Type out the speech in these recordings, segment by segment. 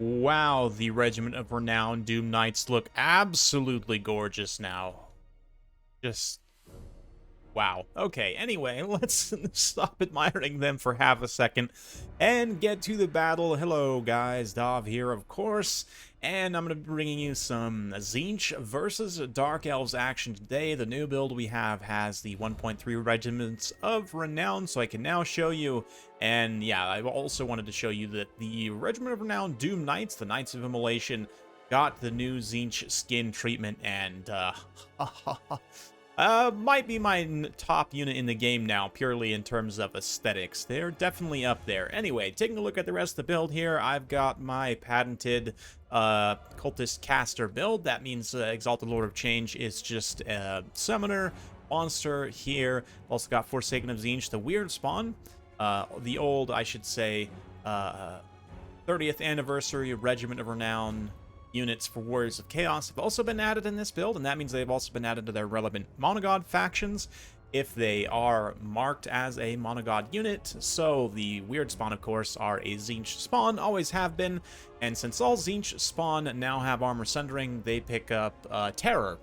Wow, the Regiment of Renown Doom Knights look absolutely gorgeous now. Just wow. Okay, anyway, let's stop admiring them for half a second and get to the battle. Hello, guys. Dov here, of course. And I'm going to be bringing you some Tzeentch versus Dark Elves action today. The new build we have has the 1.3 Regiments of Renown, so I can now show you. And yeah, I also wanted to show you that the Regiment of Renown Doom Knights, the Knights of Immolation, got the new Tzeentch skin treatment, and might be my top unit in the game now, purely in terms of aesthetics. They're definitely up there. Anyway, taking a look at the rest of the build here, I've got my patented Cultist Caster build. That means Exalted Lord of Change is just a summoner monster here. Also got Forsaken of Tzeentch, the weird spawn. The old, I should say, 30th Anniversary Regiment of Renown units for Warriors of Chaos have also been added in this build, and that means they've also been added to their relevant monogod factions if they are marked as a monogod unit. So the weird spawn, of course, are a Tzeentch spawn, always have been, and since all Tzeentch spawn now have armor sundering, they pick up terror.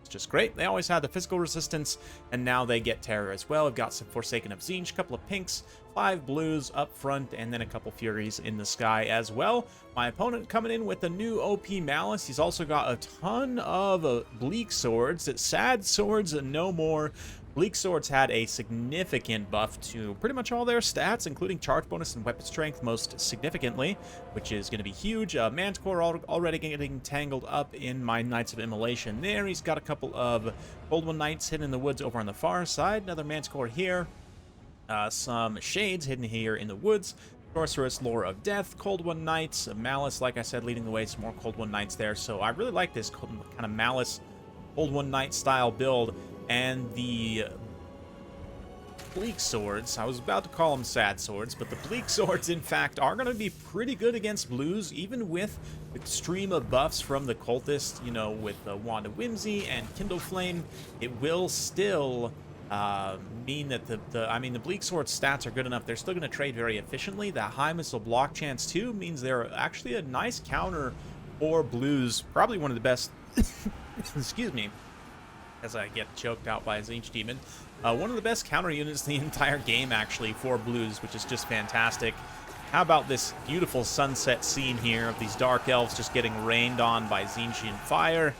It's just great. They always had the physical resistance, and now they get terror as well. We've got some Forsaken of Tzeentch, a couple of pinks, 5 blues up front, and then a couple furies in the sky as well. My opponent coming in with a new OP Malice. He's also got a ton of Bleak Swords. Sad Swords no more. Bleak Swords had a significant buff to pretty much all their stats, including charge bonus and weapon strength most significantly, which is going to be huge. Manticore already getting tangled up in my Knights of Immolation there. He's got a couple of Cold One Knights hidden in the woods over on the far side. Another Manticore here. Some Shades hidden here in the woods. Sorceress, Lore of Death, Cold One Knights, Malice, like I said, leading the way. Some more Cold One Knights there. So I really like this kind of Malice, Cold One Knight style build. And the Bleak Swords, I was about to call them Sad Swords, but the Bleak Swords, in fact, are going to be pretty good against blues, even with extreme buffs from the Cultist, you know, with Wand of Whimsy and Kindle Flame. It will still mean that the Bleak Sword stats are good enough. They're still going to trade very efficiently. That high missile block chance too means they're actually a nice counter for blues. Probably one of the best. Excuse me, as I get choked out by a Tzeentch demon. One of the best counter units in the entire game, actually, for blues, which is just fantastic. How about this beautiful sunset scene here of these Dark Elves just getting rained on by Tzeentchian fire?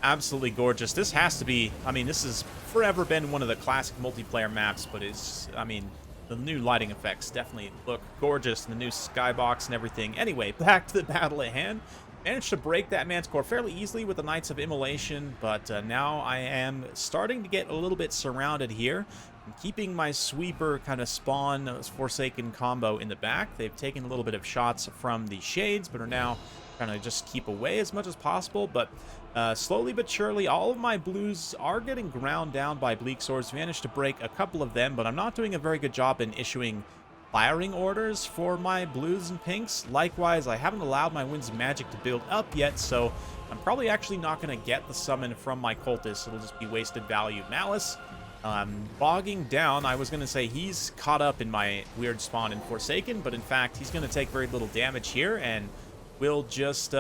Absolutely gorgeous. This has to be, I mean, this has forever been one of the classic multiplayer maps, but it's, I mean, the new lighting effects definitely look gorgeous, and the new skybox and everything. Anyway, back to the battle at hand. Managed to break that Manticore fairly easily with the Knights of Immolation, but now I am starting to get a little bit surrounded here. I'm keeping my sweeper kind of spawn Forsaken combo in the back. They've taken a little bit of shots from the Shades, but are now trying to just keep away as much as possible. But slowly but surely, all of my blues are getting ground down by Bleak Swords. Managed to break a couple of them, but I'm not doing a very good job in issuing firing orders for my blues and pinks. Likewise, I haven't allowed my Winds of Magic to build up yet, so I'm probably actually not going to get the summon from my Cultist. It'll just be wasted value. Malice, bogging down. I was going to say he's caught up in my weird spawn in Forsaken, but in fact, he's going to take very little damage here, and will just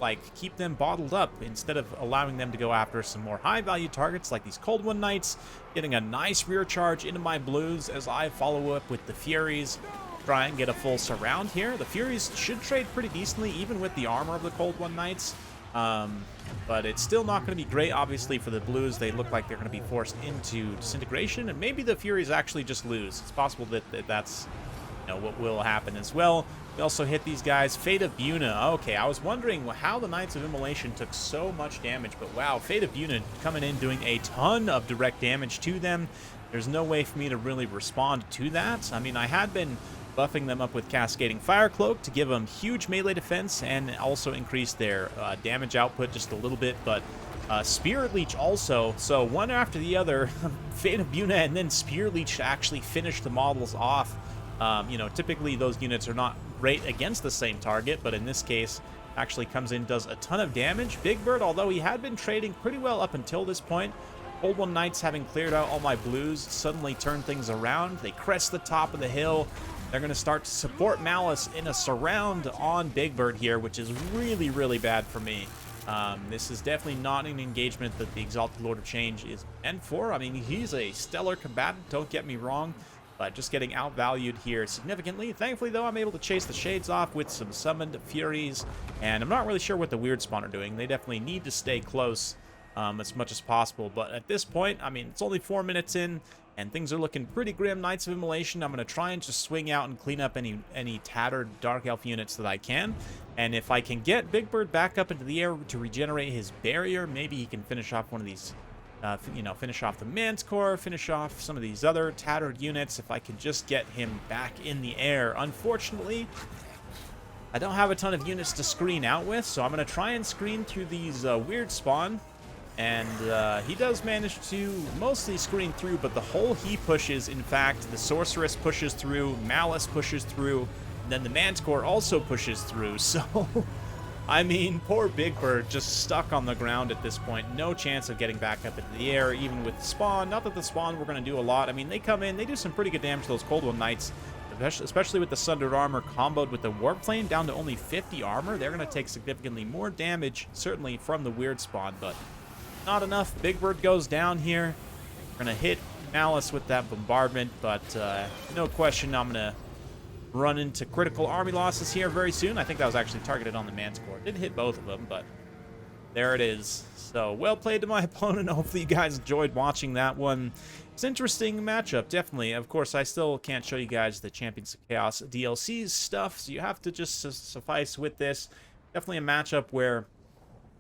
like keep them bottled up instead of allowing them to go after some more high value targets like these Cold One Knights. Getting a nice rear charge into my blues as I follow up with the Furies, try and get a full surround here. The Furies should trade pretty decently even with the armor of the Cold One Knights, but it's still not going to be great obviously for the blues. They look like they're going to be forced into disintegration, and maybe the Furies actually just lose. It's possible that that's, you know, what will happen as well. We also hit these guys. Fate of Buna. Okay, I was wondering how the Knights of Immolation took so much damage, but wow, Fate of Buna coming in doing a ton of direct damage to them. There's no way for me to really respond to that. I mean, I had been buffing them up with Cascading Fire Cloak to give them huge melee defense and also increase their damage output just a little bit, but Spirit Leech also. So one after the other, Fate of Buna and then Spirit Leech to actually finish the models off. You know, typically those units are not great against the same target, but in this case, actually comes in, does a ton of damage. Big Bird, although he had been trading pretty well up until this point, Cold One Knights, having cleared out all my blues, suddenly turned things around. They crest the top of the hill, They're going to start to support Malice in a surround on Big Bird here, which is really, really bad for me. This is definitely not an engagement that the Exalted Lord of Change is meant for. I mean, he's a stellar combatant, don't get me wrong, but just getting outvalued here significantly. Thankfully, though, I'm able to chase the Shades off with some summoned Furies, and I'm not really sure what the Weird Spawn are doing. They definitely need to stay close as much as possible, but at this point, I mean, it's only 4 minutes in, and things are looking pretty grim. Knights of Immolation, I'm going to try and just swing out and clean up any tattered Dark Elf units that I can. And if I can get Big Bird back up into the air to regenerate his barrier, maybe he can finish off one of these, finish off the Manticore, finish off some of these other tattered units. If I can just get him back in the air. Unfortunately, I don't have a ton of units to screen out with, so I'm going to try and screen through these Weird Spawn. And he does manage to mostly screen through, but the hole he pushes, in fact, the Sorceress pushes through, Malice pushes through, and then the Manticore also pushes through. So, I mean, poor Big Bird just stuck on the ground at this point. No chance of getting back up into the air, even with the Spawn. Not that the Spawn were going to do a lot. I mean, they come in, they do some pretty good damage to those Cold One Knights, especially with the Sundered Armor comboed with the Warp Flame down to only 50 armor. They're going to take significantly more damage, certainly from the Weird Spawn, but not enough. Big Bird goes down here. We're going to hit Malice with that bombardment, but no question I'm going to run into critical army losses here very soon. I think that was actually targeted on the Manticore. Did hit both of them, but there it is. So, well played to my opponent. Hopefully you guys enjoyed watching that one. It's an interesting matchup, definitely. Of course, I still can't show you guys the Champions of Chaos DLC stuff, so you have to just suffice with this. Definitely a matchup where,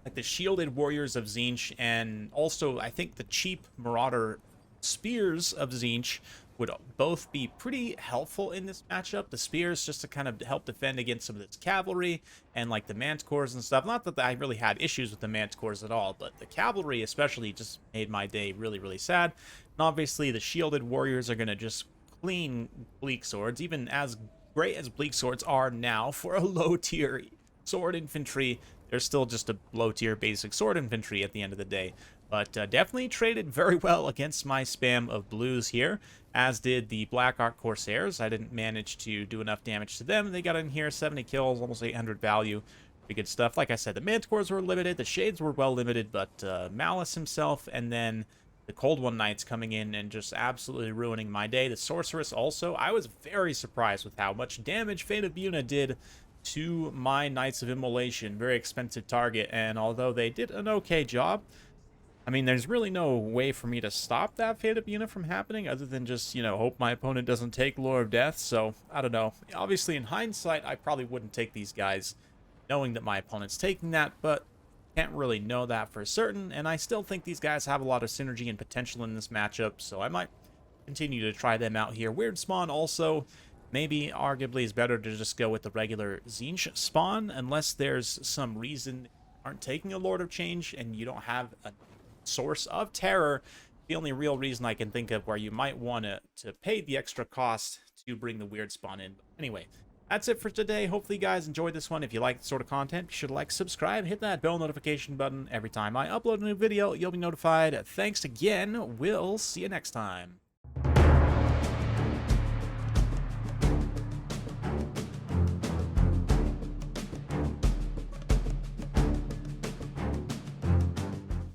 like, the Shielded Warriors of Tzeentch and also, I think, the cheap Marauder Spears of Tzeentch would both be pretty helpful in this matchup. The Spears just to kind of help defend against some of this cavalry and, like, the Manticores and stuff. Not that I really had issues with the Manticores at all, but the cavalry especially just made my day really, really sad. And obviously, the Shielded Warriors are going to just clean Bleak Swords, even as great as Bleak Swords are now for a low-tier sword infantry. They're still just a low-tier basic sword infantry at the end of the day. But definitely traded very well against my spam of blues here, as did the Black Ark Corsairs. I didn't manage to do enough damage to them. They got in here, 70 kills, almost 800 value. Pretty good stuff. Like I said, the Manticores were limited, the Shades were well limited, but Malice himself, and then the Cold One Knights coming in and just absolutely ruining my day. The Sorceress also. I was very surprised with how much damage Fate of Buna did to my Knights of Immolation. Very expensive target, and although they did an okay job, I mean, there's really no way for me to stop that Fate of Buna from happening other than just, you know, hope my opponent doesn't take Lore of Death. So, I don't know. Obviously, in hindsight, I probably wouldn't take these guys knowing that my opponent's taking that, but can't really know that for certain, and I still think these guys have a lot of synergy and potential in this matchup, so I might continue to try them out here. Weird Spawn also, maybe arguably is better to just go with the regular Tzeentch spawn, unless there's some reason you aren't taking a Lord of Change and you don't have a source of terror. The only real reason I can think of where you might want to pay the extra cost to bring the Weird Spawn in. Anyway, that's it for today. Hopefully you guys enjoyed this one. If you like this sort of content, be sure to like, subscribe, hit that bell notification button. Every time I upload a new video, you'll be notified. Thanks again. We'll see you next time.